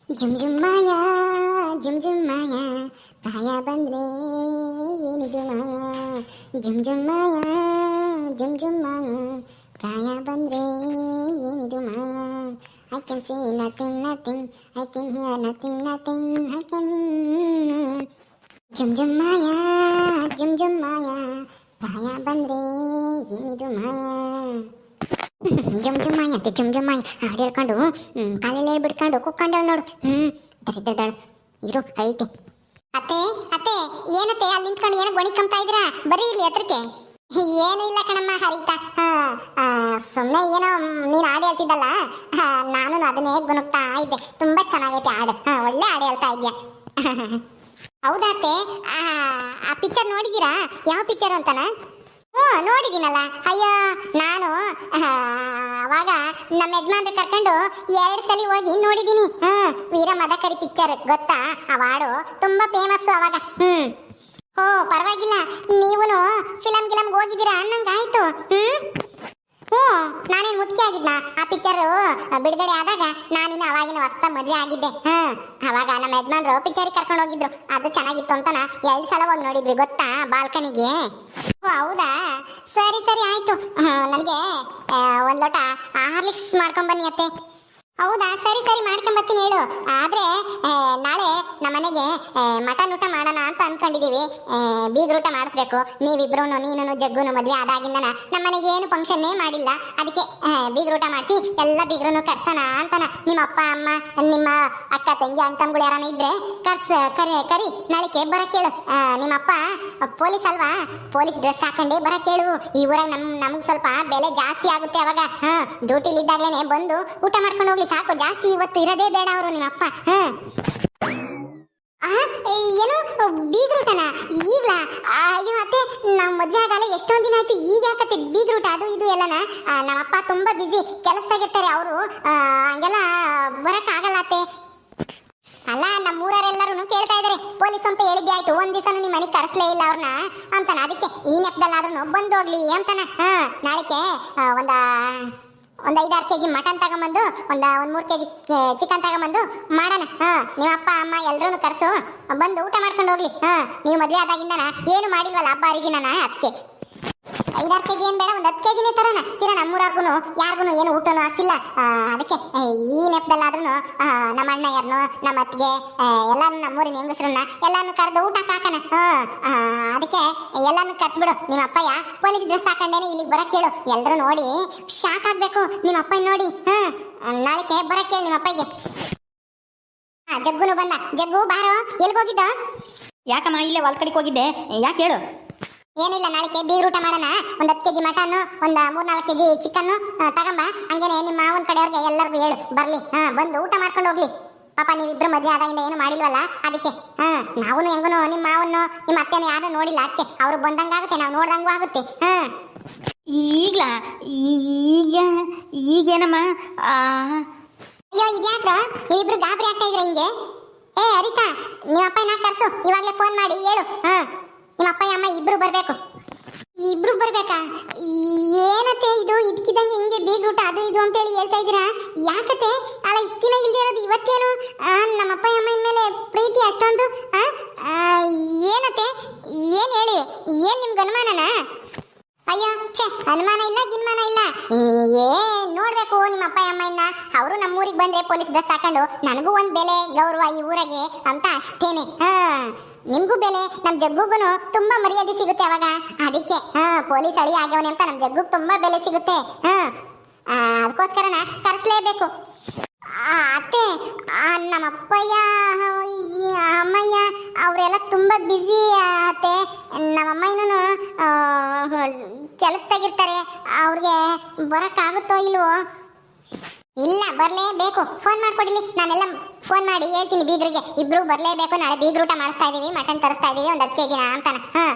ಜುಮ್ ಜುಮ್ ಮಾಯಾ ಜುಮ್ ಜುಮ್ ಮಾಯಾ ಪ್ರಾಯ ಬಂದ್ರೆ ಏನಿದು ಮಾಯಾ ಜುಮ್ ಜುಮ್ ಮಾಯಾ ಜುಮ್ ಜುಮ್ ಮಾಯಾ ಪ್ರಾಯ ಬಂದ್ರೆ ಏನಿದು Maya I can say nothing nothing I can hear nothing nothing I can ಜುಮ್ ಜುಮ್ ಮಾಯಾ ಜುಮ್ ಜುಮ್ ಮಾಯಾ ಪ್ರಾಯ ಬಂದ್ರೆ ಏನಿದು ಮಾಯಾ ಜುಮ್ ಜುಮ್ ಮಾಯ ಅಂತೆ ಜುಮ್ ಜುಮ್ ಮಾಯ ಹಾಡು ಹೇಳ್ಕೊಂಡು ಕಾಲೆಲ್ಲ ಬಿಡ್ಕೊಂಡು ಕುಕ್ಕೊಂಡು ನೋಡು ದರಿದ್ದಾಳು ಇರು ಐತೆ. ಅತ್ತೆ ಅತ್ತೆ ಏನತ್ತೆ ಅಲ್ಲಿ ನಿಂತ್ಕೊಂಡು ಏನಕ್ಕೆ ಗೊಣಿಕಂತ ಇದ್ದೀರಾ? ಬರೀ ಇಲ್ಲಿ ಹತ್ರಕ್ಕೆ. ಏನು ಇಲ್ಲ ಕಣಮ್ಮ ಹರಿತಾ, ಸುಮ್ಮನೆ ಏನೋ ನೀನು ಹಾಡು ಹೇಳ್ತಿದ್ದಲ್ಲ, ನಾನು ಅದನ್ನೇ ಗುಣಗ್ತಾ ಇದ್ದೆ. ತುಂಬಾ ಚೆನ್ನಾಗೈತೆ ಹಾಡು, ಒಳ್ಳೆ ಹಾಡು ಹೇಳ್ತಾ ಇದ್ಯಾ. ಹೌದಾ ಅತ್ತೆ, ಆ ಪಿಕ್ಚರ್ ನೋಡಿದ್ದೀರಾ? ಯಾವ ಪಿಕ್ಚರ್ ಅಂತನಾ? ನೋಡಿದ್ದೀನಲ್ಲ. ಅಯ್ಯೋ ನಾನು ಅವಾಗ ನಮ್ಮ ಯಜಮಾನ್ರು ಕರ್ಕೊಂಡು 2 ಸಲ ಹೋಗಿ ನೋಡಿದ್ದೀನಿ. ವೀರ ಮದಕರಿ ಪಿಕ್ಚರ್ ಗೊತ್ತಾ? ಆ ಹಾಡು ತುಂಬಾ ಫೇಮಸ್ ಅವಾಗ. ಓ ಪರವಾಗಿಲ್ಲ, ನೀವು ಫಿಲಮ್ಗೆ ಹೋಗಿದ್ದೀರಾ ಅನ್ನಂಗಾಯ್ತು. ನಾನೇನು ಮುಖ್ಯ ಆಗಿದ್ನ ಆ ಪಿಕ್ಚರ್ ಬಿಡುಗಡೆ ಆದಾಗ? ನಾನಿನ್ನ ಅವಾಗಿನ ಹೊಸ ಮದುವೆ ಆಗಿದ್ದೆ. ಅವಾಗ ನಮ್ಮ ಯಜಮಾನ್ರು ಪಿಕ್ಚರ್ ಕರ್ಕೊಂಡು ಹೋಗಿದ್ರು. ಅದು ಚೆನ್ನಾಗಿತ್ತು ಅಂತ 2 ಸಲ ಹೋಗಿ ನೋಡಿದ್ವಿ ಗೊತ್ತಾ, ಬಾಲ್ಕನಿಗೆ. ಓ ಹೌದಾ, ಸರಿ ಸರಿ ಆಯ್ತು. ನನಗೆ 1 ಲೋಟ ಹಾರ್ಲಿಕ್ಸ್ ಮಾಡ್ಕೊಂಬನ್ನಿ ಅತ್ತೆ. ಹೌದಾ, ಸರಿ ಸರಿ ಮಾಡ್ಕೊಂಬತ್ತೀನಿ ಹೇಳು. ಆದ್ರೆ ನಾಳೆ ನಮ್ಮನೆಗೆ ಮಟನ್ ಊಟ ಮಾಡೋಣ ಅಂತ ಅನ್ಕೊಂಡಿದೀವಿ. ಬೀಗ್ರೂಟ ಮಾಡಿಸ್ಬೇಕು. ನೀವಿಬ್ರು, ನೀನು ಜಗ್ಗುನು ಮದ್ವೆ ಆದಾಗಿಂದ ನಮ್ಮನೆಗೆ ಏನು ಫಂಕ್ಷನ್ನೇ ಮಾಡಿಲ್ಲ. ಅದಕ್ಕೆ ಬೀಗ್ರೂಟ ಮಾಡಿಸಿ ಎಲ್ಲ ಬೀಗ್ರೂನು ಕರ್ಸೋಣ ಅಂತನ. ನಿಮ್ಮ ಅಪ್ಪ ಅಮ್ಮ, ನಿಮ್ಮ ಅಕ್ಕ ತಂಗಿ ಅಂತಮ್ಗಳು ಯಾರನ್ನ ಇದ್ರೆ ಕರಿ ನಾಳೆಗೆ ಬರಕ್ಕೆ ಹೇಳು. ನಿಮ್ಮಪ್ಪ ಪೊಲೀಸ್ ಅಲ್ವಾ, ಪೊಲೀಸ್ ಡ್ರೆಸ್ ಹಾಕೊಂಡೇ ಬರಕ್ಕೆ ಹೇಳು. ಈ ಊರಾಗ ನಮ್ಗೆ ಸ್ವಲ್ಪ ಬೆಲೆ ಜಾಸ್ತಿ ಆಗುತ್ತೆ. ಅವಾಗ ಡ್ಯೂಟಿಲಿ ಇದ್ದಾಗಲೇ ಬಂದು ಊಟ ಮಾಡ್ಕೊಂಡು ಹೋಗ್ಲಿ ಸಾಕು. ಜಾಸ್ತಿ ಇವತ್ತು ಇರೋದೇ ಬೇಡ ಅವರು ನಿಮ್ಮಪ್ಪ. ಏನು ಬೀಗ್ರೂಟನ ಈಗ್ಲಾ? ಅಯ್ಯೋ ಅತ್ತೆ, ನಾವು ಮದ್ವೆ ಆಗಲ್ಲ ಎಷ್ಟೊಂದು ದಿನ ಆಯ್ತು. ಈಗ ಯಾಕತ್ತೆ ಬೀಗ್ರೂಟ ಅದು ಇದು ಎಲ್ಲನ? ನಮ್ಮಪ್ಪ ತುಂಬಾ ಬಿಜಿ ಕೆಲಸದಾಗಿರ್ತಾರೆ. ಅವರು ಹಂಗೆಲ್ಲ ಬರಕ್ ಆಗಲ್ಲ ಅತ್ತೆ. ಅಲ್ಲ, ನಮ್ಮೂರರೆಲ್ಲರೂ ಕೇಳ್ತಾ ಇದಾರೆ. ಪೊಲೀಸ್ ಅಂತ ಹೇಳಿದ್ದೆ ಆಯ್ತು, 1 ದಿವಸ ನಿಮ್ಮ ಮನೆಗೆ ಕರೆಸ್ಲೇ ಇಲ್ಲ ಅವ್ರನ್ನ ಅಂತಾನ. ಅದಕ್ಕೆ ಈ ನೆಪದಲ್ಲಾದ್ರೂ ಬಂದು ಹೋಗ್ಲಿ ಅಂತಾನ. ನಾಳೆಗೆ ಒಂದು 5-6 ಕೆಜಿ ಮಟನ್ ತಗೊಂಬಂದು ಒಂದು 3 ಕೆಜಿ ಚಿಕನ್ ತಗೊಂಬಂದು ಮಾಡೋಣ. ನಿಮ್ಮ ಅಪ್ಪ ಅಮ್ಮ ಎಲ್ರೂ ಕರ್ಸು, ಬಂದು ಊಟ ಮಾಡ್ಕೊಂಡು ಹೋಗ್ಲಿ. ನೀವು ಮದುವೆ ಆದಾಗಿಂದ ಏನು ಮಾಡಿಲ್ವಲ್ಲ ಹಬ್ಬ ಹರಿದಿನ, ಅದಕ್ಕೆ 5-6 ಕೆಜಿ ಏನು ಬೇಡ, ಒಂದು 10 ಕೆಜಿನೇ ತರೋಣ. ನಮ್ಮೂರಾರ್ಗು ಯಾರಿಗೂ ಏನು ಊಟನೂ ಹಾಕ್ಸಿಲ್ಲ. ಅದಕ್ಕೆ ಈ ನೆಪದಲ್ಲಾದ್ರೂ ನಮ್ಮ ಅಣ್ಣ ಯಾರನ್ನು, ನಮ್ಮ ಅತ್ತಿಗೆ ಎಲ್ಲಾನು, ನಮ್ಮೂರಿನ ಹೆಂಗಸ್ರನ್ನ ಎಲ್ಲಾನು ಕರೆದು ಊಟ ಹಾಕೋಣ. ಅದಕ್ಕೆ ಎಲ್ಲಾನು ಕರ್ಸ್ಬಿಡು. ನಿಮ್ಮ ಅಪ್ಪಯ್ಯ ಪೊಲೀಸ್ ಡ್ರೆಸ್ ಹಾಕೊಂಡೇನೆ ಇಲ್ಲಿಗೆ ಬರಕ್ಕೆ ಹೇಳು. ಎಲ್ಲರೂ ನೋಡಿ ಶಾಕ್ ಆಗ್ಬೇಕು ನಿಮ್ಮ ಅಪ್ಪಯ್ಯ ನೋಡಿ. ನಾಳೆಗೆ ಬರಕ್ಕೆ ಹೇಳು ನಿಮ್ಮ ಅಪ್ಪಯ್ಯಗೆ. ಜಗ್ಗುನು ಬಂದ. ಜಗ್ಗು ಬಾರೋ, ಎಲ್ಗೋಗಿದ್ದ? ಯಾಕಮ್ಮ ಇಲ್ಲೇ ಹೊಲ್ ಕಡೆಗೆ ಹೋಗಿದ್ದೆ, ಯಾಕೆ ಹೇಳು? ಏನಿಲ್ಲ, ನಾಳೆಗೆ ಬೀಗ್ರೂಟ ಮಾಡೋಣ. ಒಂದು 10 ಕೆಜಿ ಮಟನ್, ಒಂದು 3-4 ಕೆಜಿ ಚಿಕನ್ ತಗೊಂಬ. ಹಂಗೇನೆ ನಿಮ್ಮ ಮಾವನ ಕಡೆಯವ್ರಿಗೆ ಎಲ್ಲರಿಗೂ ಹೇಳು ಬರ್ಲಿ. ಬಂದು ಊಟ ಮಾಡ್ಕೊಂಡು ಹೋಗ್ಲಿ. ಪಾಪ ನೀವಿಬ್ರು ಮದುವೆ ಆದಾಗಿಂದ ಏನು ಮಾಡಿಲ್ವಲ್ಲ, ಅದಕ್ಕೆ ನಾವು ಹೆಂಗೂ ನಿಮ್ಮ ಮಾವನ್ನು ನಿಮ್ಮ ಅತ್ತೆನೂ ಯಾರು ನೋಡಿಲ್ಲ. ಅದಕ್ಕೆ ಅವ್ರು ಬಂದಂಗಾಗುತ್ತೆ, ನಾವು ನೋಡ್ದಂಗೂ ಆಗುತ್ತೆ. ಈಗ್ಲಾ? ಈಗೇನಮ್ಮ? ಅಯ್ಯೋ ಇದ್ಯಾಕ್ರ ನೀವಿಬ್ರು ಗಾಬರಿ ಆಗ್ತಾ ಇದ್ರ ಹಿಂಗೆ? ಅರಿತಾ, ನಿಮ್ಮ ಅಪ್ಪನ ಕರ್ಸು, ಇವಾಗಲೇ ಫೋನ್ ಮಾಡಿ ಹೇಳು. ನಿಮ್ಮ ಅಪ್ಪ ಅಮ್ಮ ಇಬ್ರು ಬರ್ಬೇಕು. ಇಬ್ರು ಬರ್ಬೇಕಾ? ಏನತ್ತೆ ಇದು ಇದಕ್ಕಿದ್ದಂಗೆ ಹಿಂಗೆ ಬೀಗ್ರೂಟ ಅದು ಇದು ಅಂತೇಳಿ ಹೇಳ್ತಾ ಇದ್ದೀರಾ? ಯಾಕತ್ತೆ? ಅಲ್ಲ, ಇಷ್ಟು ದಿನ ಇಲ್ಲದೆ ಇರೋದು ಇವತ್ತೇನು ನಮ್ಮ ಅಪ್ಪ ಅಮ್ಮನ ಮೇಲೆ ಪ್ರೀತಿ ಅಷ್ಟೊಂದು? ಏನತ್ತೆ, ಏನು ಹೇಳಿ, ಏನು ನಿಮ್ಗೆ ಅನುಮಾನನಾ? ಅಯ್ಯೋ ಛೇ, ಅನುಮಾನ ಇಲ್ಲ ಗಿನ್ಮಾನ ಇಲ್ಲ. ನೋಡ್ಬೇಕು ನಿಮ್ಮ ಅಪ್ಪ ಅಮ್ಮನ್ನ. ಅವರು ನಮ್ಮೂರಿಗೆ ಬಂದ್ರೆ ಪೊಲೀಸ್ ಡ್ರೆಸ್ ಹಾಕೊಂಡು ನನಗೂ ಒಂದು ಬೆಲೆ ಗೌರವ ಈ ಊರಿಗೆ ಅಂತ ಅಷ್ಟೇನೆ. ನಿಮ್ಗೂ ಬೆಲೆ, ನಮ್ ಜಗ್ಗುಗೂ ತುಂಬಾ ಮರ್ಯಾದೆ ಸಿಗುತ್ತೆ ಅವಾಗ. ಅದಕ್ಕೆ ಪೊಲೀಸ್ ಅಳಿ ಆಗ್ಯವನೆ ಅಂತ ನಮ್ ಜಗ್ಗು ತುಂಬಾ ಬೆಲೆ ಸಿಗುತ್ತೆ. ಅದಕ್ಕೋಸ್ಕರನ ಕರೆಸ್ಲೇಬೇಕು. ಅತ್ತೆ, ನಮ್ಮ ಅಪ್ಪಯ್ಯ ಅಮ್ಮಯ್ಯ ಅವರೆಲ್ಲ ತುಂಬಾ ಬ್ಯುಸಿ ಅತ್ತೆ. ನಮ್ಮ ಅಮ್ಮಯ್ಯನೂ ಕೆಲಸದಾಗಿರ್ತಾರೆ. ಅವ್ರಿಗೆ ಬರೋಕ್ಕಾಗುತ್ತೋ ಇಲ್ವೋ? ಇಲ್ಲ, ಬರಲೇಬೇಕು. ಫೋನ್ ಮಾಡ್ಕೊಡಿಲಿ, ನಾನೆಲ್ಲ ಫೋನ್ ಮಾಡಿ ಹೇಳ್ತೀನಿ ಬೀಗ್ರಿಗೆ. ಇಬ್ರು ಬರಲೇಬೇಕು. ನಾಳೆ ಬೀಗ್ರೂಟ ಮಾಡಿಸ್ತಾ ಇದೀವಿ, ಮಟನ್ ತರಿಸ್ತಾ ಇದೀವಿ, ಒಂದು 10 ಕೆಜಿನ ಅಂತಾನ.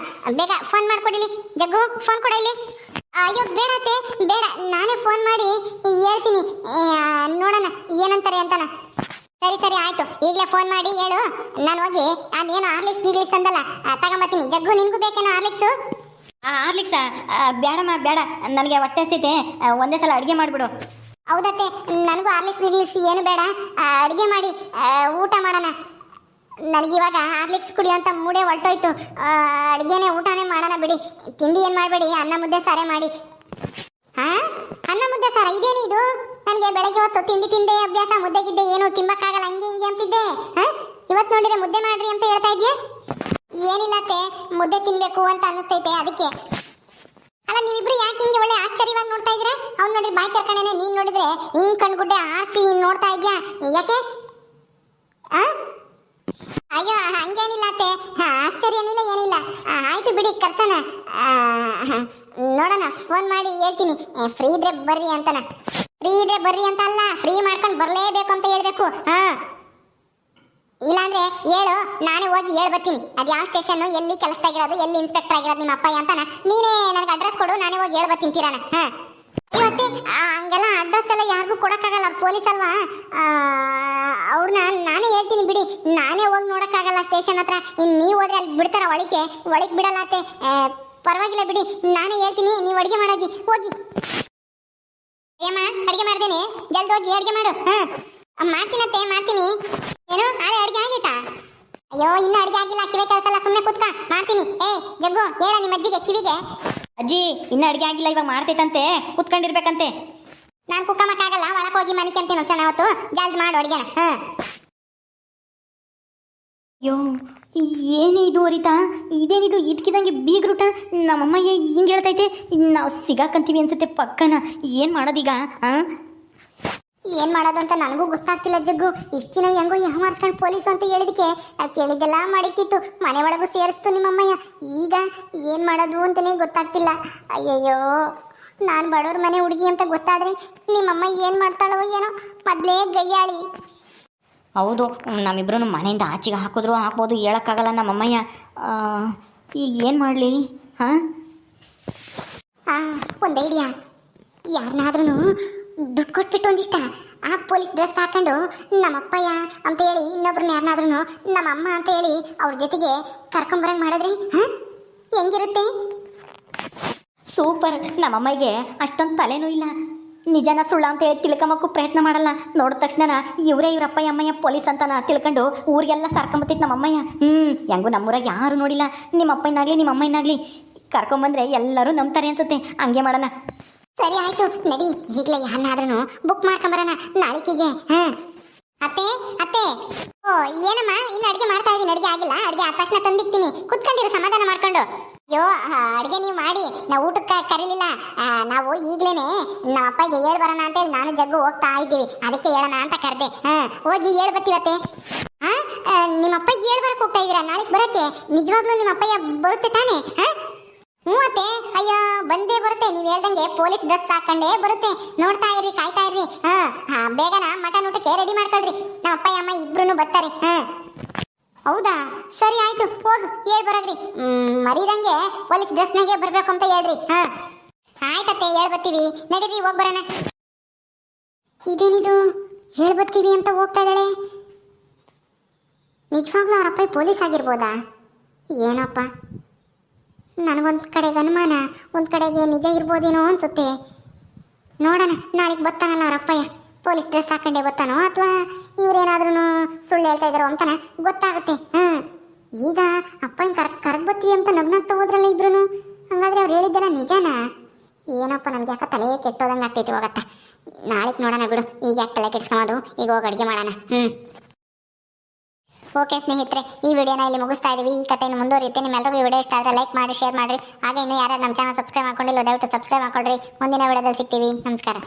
ಬೇಗ ಫೋನ್ ಮಾಡ್ಕೊಡಿಲಿ. ಜಗ್ಗು ಫೋನ್ ಕೊಡ ಇಲ್ಲಿ. ಅಯ್ಯೋ ಬೇಡತ್ತೆ, ಬೇಡ, ನಾನೇ ಫೋನ್ ಮಾಡಿ ಹೇಳ್ತೀನಿ. ನೋಡೋಣ ಏನಂತಾರೆ ಅಂತಾನ. ಸರಿ ಸರಿ ಆಯ್ತು, ಈಗಲೇ ಫೋನ್ ಮಾಡಿ ಹೇಳು. ನಾನು ಹೋಗಿ ಅದೇನೋ ಹಾರ್ಲಿಕ್ಸ್ ಅಂದಲ್ಲ ತಗೊಂಬತ್ತೀನಿ. ಜಗ್ಗು ನಿನ್ಗೂ ಬೇಕೇನೋ ಹಾರ್ಲಿಕ್ಸು? ಹಾರ್ಲಿಕ್ಸಾ? ಬೇಡಮ್ಮ ಬೇಡ, ನನಗೆ ಹೊಟ್ಟೆ ಹಸ್ತೈತೆ. ಒಂದೇ ಸಲ ಅಡುಗೆ ಮಾಡಿಬಿಡು. ಹೌದತ್ತೆ, ನನಗೂ ಹಾರ್ಲಿಕ್ಸ್ ಗಿರ್ಲಿಕ್ಸ್ ಏನು ಬೇಡ, ಅಡುಗೆ ಮಾಡಿ ಊಟ ಮಾಡೋಣ. ನನಗಿವಾಗ ಹಾರ್ಲಿಕ್ಸ್ ಕುಡಿಯೋಂಥ ಮೂಡೇ ಹೊರಟೋಯ್ತು. ಅಡುಗೆನೇ ಊಟನೇ ಮಾಡೋಣ ಬಿಡಿ. ತಿಂಡಿ ಏನು ಮಾಡಬೇಡಿ, ಅನ್ನ ಮುದ್ದೆ ಸಾರೇ ಮಾಡಿ. ಹಾಂ, ಅನ್ನ ಮುದ್ದೆ ಸಾರ ಇದೇನು ಇದು? ನನಗೆ ಬೆಳಗ್ಗೆ ಹೊತ್ತು ತಿಂಡಿ ತಿಂದೆ ಅಭ್ಯಾಸ, ಮುದ್ದೆಗಿದ್ದೆ ಏನು ತಿಂಬಕ್ಕಾಗಲ್ಲ, ಹಂಗೆ ಹಿಂಗೆ ಅಂತಿದ್ದೆ. ಹಾಂ, ಇವತ್ತು ನೋಡಿದ್ರೆ ಮುದ್ದೆ ಮಾಡ್ರಿ ಅಂತ ಹೇಳ್ತಾ ಇದೆಯಾ? ಏನಿಲ್ಲತ್ತೆ, ಮುದ್ದೆ ತಿನ್ಬೇಕು ಅಂತ ಅನ್ನಿಸ್ತೈತೆ ಅದಕ್ಕೆ. ಅಲ್ಲ, ನೀವಿಬ್ರು ಯಾಕೆ ಹಿಂಗೆ ಒಳ್ಳೆ ಆಶ್ಚರ್ಯವಾಗಿ ನೋಡ್ತಾ ಇದ್ದೀರಾ? ಅವ್ನು ನೋಡ್ರಿ ಬಾಯ್ ತೆರ್ಕಣೇನೆ, ನೀನು ನೋಡಿದ್ರೆ ಹಿಂಗೆ ಕಣ್ಗುಡ್ಡೆ ಆರಿಸಿ ನೋಡ್ತಾ ಇದೆಯಾ ಯಾಕೆ? ಅಯ್ಯೋ ಹಂಗೇನಿಲ್ಲ ಅತ್ತೆ, ಆಶ್ಚರ್ಯ ಏನಿಲ್ಲ ಏನಿಲ್ಲ. ಆಯ್ತು ಬಿಡಿ, ಕರ್ಸೋಣ. ನೋಡೋಣ, ಫೋನ್ ಮಾಡಿ ಹೇಳ್ತೀನಿ ಫ್ರೀ ಇದ್ರೆ ಬರ್ರಿ ಅಂತನ. ಫ್ರೀ ಇದ್ರೆ ಬರ್ರಿ ಅಂತ ಅಲ್ಲ, ಫ್ರೀ ಮಾಡ್ಕೊಂಡು ಬರಲೇಬೇಕು ಅಂತ ಹೇಳ್ಬೇಕು. ಇಲ್ಲಾಂದ್ರೆ ಹೇಳು, ನಾನೇ ಹೋಗಿ ಹೇಳ್ಬತ್ತೀನಿ. ಅದು ಯಾವ ಸ್ಟೇಷನ್, ಎಲ್ಲಿ ಕೆಲಸದಾಗಿರೋದು, ಎಲ್ಲಿ ಇನ್ಸ್ಪೆಕ್ಟರ್ ಆಗಿರೋದು ನಿಮ್ಮ ಅಪ್ಪಯ್ಯ ಅಂತಾನ. ನೀನೇ ನನಗೆ ಅಡ್ರೆಸ್ ಕೊಡು, ನಾನೇ ಹೋಗಿ ಹೇಳ್ಬತ್ತೀನಿ ತೀರಾನ. ಇವತ್ತೆ ಹಂಗೆಲ್ಲ ಅಡ್ರೆಸ್ ಎಲ್ಲ ಯಾರಿಗೂ ಕೊಡೋಕ್ಕಾಗಲ್ಲ, ಪೊಲೀಸ್ ಅಲ್ವಾ. ಅವ್ರನ್ನ ನಾನೇ ಹೇಳ್ತೀನಿ ಬಿಡಿ, ನಾನೇ ಹೋಗಿ ನೋಡೋಕ್ಕಾಗಲ್ಲ ಸ್ಟೇಷನ್ ಹತ್ರ. ಇನ್ನು ನೀವು ಹೋದ್ರೆ ಅಲ್ಲಿ ಬಿಡ್ತಾರ, ಒಳಗೆ ಬಿಡಲ್ಲ ಅತ್ತೆ. ಪರವಾಗಿಲ್ಲ ಬಿಡಿ, ನಾನೇ ಹೇಳ್ತೀನಿ, ನೀವು ಅಡುಗೆ ಮಾಡೋಗಿ ಹೋಗಿ. ಏಮ್ಮ, ಅಡುಗೆ ಮಾಡ್ತೇನೆ, ಜಲ್ದಿ ಹೋಗಿ ಅಡುಗೆ ಮಾಡು. ಮಾಡ್ತೀನತ್ತೆ, ಮಾಡ್ತೀನಿ. ಏನು ನಾಳೆ ಅಡುಗೆ ಆಗೈತಾ? ಅಯ್ಯೋ, ಇನ್ನೂ ಅಡುಗೆ ಆಗಿಲ್ಲ, ಕಿವಿ ಕೆಲಸಲ್ಲ, ಸುಮ್ಮನೆ ಕೂತ್ಕ, ಮಾಡ್ತೀನಿ. ಜಗ್ಗು, ಹೇಳ ನಿಮ್ಮ ಅಜ್ಜಿಗೆ ಕಿವಿಗೆ. ಅಜ್ಜಿ ಇನ್ನೂ ಅಡುಗೆ ಆಗಿಲ್ಲ, ಇವಾಗ ಮಾಡ್ತೈತಂತೆ, ಕೂತ್ಕೊಂಡಿರ್ಬೇಕಂತೆ. ನಾನು ಕುಕ್ಕಮಕ್ಕಾಗಲ್ಲ, ಒಳಗೆ ಹೋಗಿ ಮನೆಗೆ ಅಂತೀನಿ ಸಣ್ಣ ಹೊತ್ತು. ಜಲ್ದಿ ಮಾಡು ಅಡುಗೆನ. ಅಯ್ಯೋ, ಏನಿದು ಅರಿತಾ? ಇದೇನಿದು ಇದಕ್ಕಿದಂಗೆ ಬೀಗ್ರೂಟ? ನಮ್ಮಮ್ಮಯ್ಯ ಹಿಂಗೆ ಹೇಳ್ತೈತೆ, ನಾವು ಸಿಗಾಕಂತೀವಿ ಅನ್ಸುತ್ತೆ ಪಕ್ಕನ. ಏನು ಮಾಡೋದೀಗ? ಏನು ಮಾಡೋದು ಅಂತ ನನಗೂ ಗೊತ್ತಾಗ್ತಿಲ್ಲ ಜಗ್ಗು. ಇಷ್ಟು ದಿನ ಹೆಂಗೋ ಮಾರ್ಸ್ಕೊಂಡು ಪೊಲೀಸು ಅಂತ ಹೇಳಿದಕ್ಕೆ ನಾವು ಕೇಳಿದ್ದೆಲ್ಲ ಮಾಡಿತ್ತಿತ್ತು, ಮನೆ ಒಳಗೂ ಸೇರಿಸ್ತು ನಿಮ್ಮಮ್ಮಯ್ಯ. ಈಗ ಏನು ಮಾಡೋದು ಅಂತಲೇ ಗೊತ್ತಾಗ್ತಿಲ್ಲ. ಅಯ್ಯಯ್ಯೋ, ನಾನು ಬಡವ್ರ ಮನೆ ಹುಡುಗಿ ಅಂತ ಗೊತ್ತಾದರೆ ನಿಮ್ಮಮ್ಮ ಏನು ಮಾಡ್ತಾಳೋ ಏನೋ. ಮೊದಲೇ ಗಯ್ಯಾಳಿ. ಹೌದು, ನಮ್ಮಿಬ್ರು ಮನೆಯಿಂದ ಆಚೆಗೆ ಹಾಕಿದ್ರು ಹಾಕ್ಬೋದು, ಹೇಳೋಕ್ಕಾಗಲ್ಲ ನಮ್ಮಮ್ಮಯ್ಯ. ಈಗ ಏನು ಮಾಡಲಿ? ಒಂದು ಐಡಿಯಾ. ಯಾರನ್ನಾದ್ರೂ ದುಡ್ಡು ಕೊಟ್ಬಿಟ್ಟು ಒಂದಿಷ್ಟ ಆ ಪೊಲೀಸ್ ಡ್ರೆಸ್ ಹಾಕೊಂಡು ನಮ್ಮಪ್ಪಯ್ಯ ಅಂತ ಹೇಳಿ ಇನ್ನೊಬ್ರನ್ನ ಯಾರನ್ನಾದ್ರೂ ನಮ್ಮಮ್ಮ ಅಂತ ಹೇಳಿ ಅವ್ರ ಜೊತೆಗೆ ಕರ್ಕೊಂಬರಂಗೆ ಮಾಡಿದ್ರಿ ಹೆಂಗಿರುತ್ತೆ? ಸೂಪರ್. ನಮ್ಮಮ್ಮಗೆ ಅಷ್ಟೊಂದು ತಲೆನೂ ಇಲ್ಲ. ನಿಜನ ಸುಳ್ಳ ಅಂತ ಹೇಳಿ ತಿಳ್ಕೊಂಬಕ್ಕೂ ಪ್ರಯತ್ನ ಮಾಡಲ್ಲ. ನೋಡಿದ ತಕ್ಷಣ ಇವರೇ ಇವ್ರಪ್ಪಯ್ಯ ಅಮ್ಮಯ್ಯ ಪೊಲೀಸ್ ಅಂತನ ತಿಳ್ಕೊಂಡು ಊರಿಗೆಲ್ಲ ಸರ್ಕೊಂಬತ್ತಿತ್ತು ನಮ್ಮಮ್ಮಯ್ಯ. ಹೆಂಗೂ ನಮ್ಮೂರಾಗ ಯಾರೂ ನೋಡಿಲ್ಲ. ನಿಮ್ಮ ಅಪ್ಪಯ್ಯನಾಗಲಿ ನಿಮ್ಮ ಅಮ್ಮಯ್ಯನಾಗಲಿ ಕರ್ಕೊಂಬಂದ್ರೆ ಎಲ್ಲರೂ ನಂಬ್ತಾರೆ ಅನ್ಸುತ್ತೆ. ಹಂಗೆ ಮಾಡೋಣ. ಸರಿ ಆಯ್ತು, ನಡಿ. ಈಗಲೇ ಯಾರನ್ನಾದ್ರೂ ಬುಕ್ ಮಾಡ್ಕೊಂಬರೋಣ ನಾಳಿಕೆಗೆ. ಅತ್ತೆ ಅತ್ತೆ, ಓ ಏನಮ್ಮ, ಇನ್ನು ಅಡುಗೆ ಮಾಡ್ತಾ ಇದ್ದೀನಿ. ಅಡುಗೆ ಆಗಿಲ್ಲ, ಅಡುಗೆ ಆದ ತಕ್ಷಣ ತಂದಿಕ್ತೀನಿ, ಕುತ್ಕೊಂಡಿರು ಸಮಾಧಾನ ಮಾಡ್ಕೊಂಡು. ಅಯ್ಯೋ, ಅಡುಗೆ ನೀವು ಮಾಡಿ, ನಾವು ಊಟಕ್ಕೆ ಕರೀಲಿಲ್ಲ. ನಾವು ಈಗಲೇ ನಮ್ಮ ಅಪ್ಪಗೆ ಹೇಳಿ ಬರೋಣ ಅಂತೇಳಿ ನಾನು ಜಗ್ಗು ಹೋಗ್ತಾ ಇದ್ದೀವಿ, ಅದಕ್ಕೆ ಹೇಳೋಣ ಅಂತ ಕರೆದೆ. ಹೋಗಿ ಹೇಳ್ಬತ್ತೀವತ್ತೆ. ನಿಮ್ಮ ಅಪ್ಪಗೆ ಹೇಳಿ ಬರಕ್ಕೆ ಹೋಗ್ತಾ ಇದ್ದೀರಾ ನಾಳೆಗೆ ಬರೋಕ್ಕೆ? ನಿಜವಾಗ್ಲೂ ನಿಮ್ಮ ಅಪ್ಪಯ್ಯ ಬರುತ್ತೆ ತಾನೇ? ಹ್ಞೂ ಅತ್ತೆ, ಅಯ್ಯೋ ಬಂದೇ ಬರುತ್ತೆ. ನೀವು ಹೇಳ್ದಂಗೆ ಪೊಲೀಸ್ ಡ್ರೆಸ್ ಹಾಕೊಂಡೇ ಬರುತ್ತೆ. ನೋಡ್ತಾ ಇರ್ರಿ, ಕಾಯ್ತಾ ಇರ್ರಿ. ಬೇಗನ ಮಟನ್ ಊಟಕ್ಕೆ ರೆಡಿ ಮಾಡ್ಕೊಳ್ರಿ. ನಮ್ಮ ಅಪ್ಪಯ್ಯ ಅಮ್ಮ ಇಬ್ರು ಬರ್ತಾರೆ. ಹೌದಾ, ಸರಿ ಆಯ್ತು, ಹೋಗು ಹೇಳ್ ಬರೋದ್ರಿ. ಮರಿದಂಗೆ ಪೊಲೀಸ್ ಡ್ರೆಸ್ನಾಗೆ ಬರಬೇಕು ಅಂತ ಹೇಳ್ರಿ. ಆಯ್ತತ್ತೆ, ಹೇಳ್ಬತ್ತೀವಿ, ನಡೀರಿ ಹೋಗಿ ಬರೋಣ. ಇದೇನಿದು, ಹೇಳ್ಬತ್ತೀವಿ ಅಂತ ಹೋಗ್ತಾ ಇದ್ದಾಳೆ. ನಿಜವಾಗ್ಲೂ ಅವ್ರ ಅಪ್ಪ ಪೊಲೀಸ್ ಆಗಿರ್ಬೋದಾ? ಏನಪ್ಪ, ನನಗೊಂದು ಕಡೆಗೆ ಅನುಮಾನ, ಒಂದು ಕಡೆಗೆ ನಿಜ ಇರ್ಬೋದೇನೋ ಅನ್ಸುತ್ತೆ. ನೋಡೋಣ, ನಾಳೆಗೆ ಬರ್ತಾನಲ್ಲ ಅವ್ರ ಅಪ್ಪಯ್ಯ, ಪೊಲೀಸ್ ಡ್ರೆಸ್ ಹಾಕೊಂಡೇ ಬರ್ತಾನೋ ಅಥವಾ ಇವರೇನಾದ್ರೂ ಸುಳ್ಳು ಹೇಳ್ತಾ ಇದ್ದಾರೋ ಅಂತಾನೆ ಗೊತ್ತಾಗುತ್ತೆ. ಈಗ ಅಪ್ಪಯ್ಯ ಕರೆದು ಬರ್ತೀವಿ ಅಂತ ನಗ್ನಾಗ್ತಾ ಹೋದ್ರಲ್ಲ ಇಬ್ರು. ಹಂಗಾದ್ರೆ ಅವ್ರು ಹೇಳಿದ್ದೆಲ್ಲ ನಿಜನಾ? ಏನಪ್ಪ, ನಮ್ಗೆ ಯಾಕೆ ತಲೆ ಕೆಟ್ಟೋದಂಗೆ ಆಗ್ತೈತಿ. ಹೋಗತ್ತ, ನಾಳೆಗೆ ನೋಡೋಣ ಬಿಡು. ಈಗ ಯಾಕೆ ತಲೆ ಕೆಡ್ಸ್ಕೊಳೋದು, ಈಗ ಹೋಗಿ ಅಡುಗೆ ಮಾಡೋಣ. ಓಕೆ ಸ್ನೇಹಿತರೆ, ಈ ವಿಡಿಯೋನ ಇಲ್ಲಿ ಮುಗಿಸ್ತಾ ಇದ್ದೀವಿ. ಈ ಕಥೆಯನ್ನು ಮುಂದುವರಿಯುತ್ತೆ. ನಿಮ್ಮೆಲ್ಲರಿಗೂ ಈ ವಿಡಿಯೋ ಇಷ್ಟ ಆದರೆ ಲೈಕ್ ಮಾಡಿ, ಶೇರ್ ಮಾಡಿರಿ. ಹಾಗೆ ಇನ್ನೂ ಯಾರು ನಮ್ಮ ಚಾನಲ್ ಸಬ್ಸ್ಕ್ರೈಬ್ ಮಾಡ್ಕೊಂಡಿಲ್ಲ, ದಯವಿಟ್ಟು ಸಬ್ಸ್ಕ್ರೈಬ್ ಮಾಡ್ಕೊಳ್ರಿ. ಮುಂದಿನ ವಿಡಿಯೋದಲ್ಲಿ ಸಿಗ್ತೀವಿ. ನಮಸ್ಕಾರ.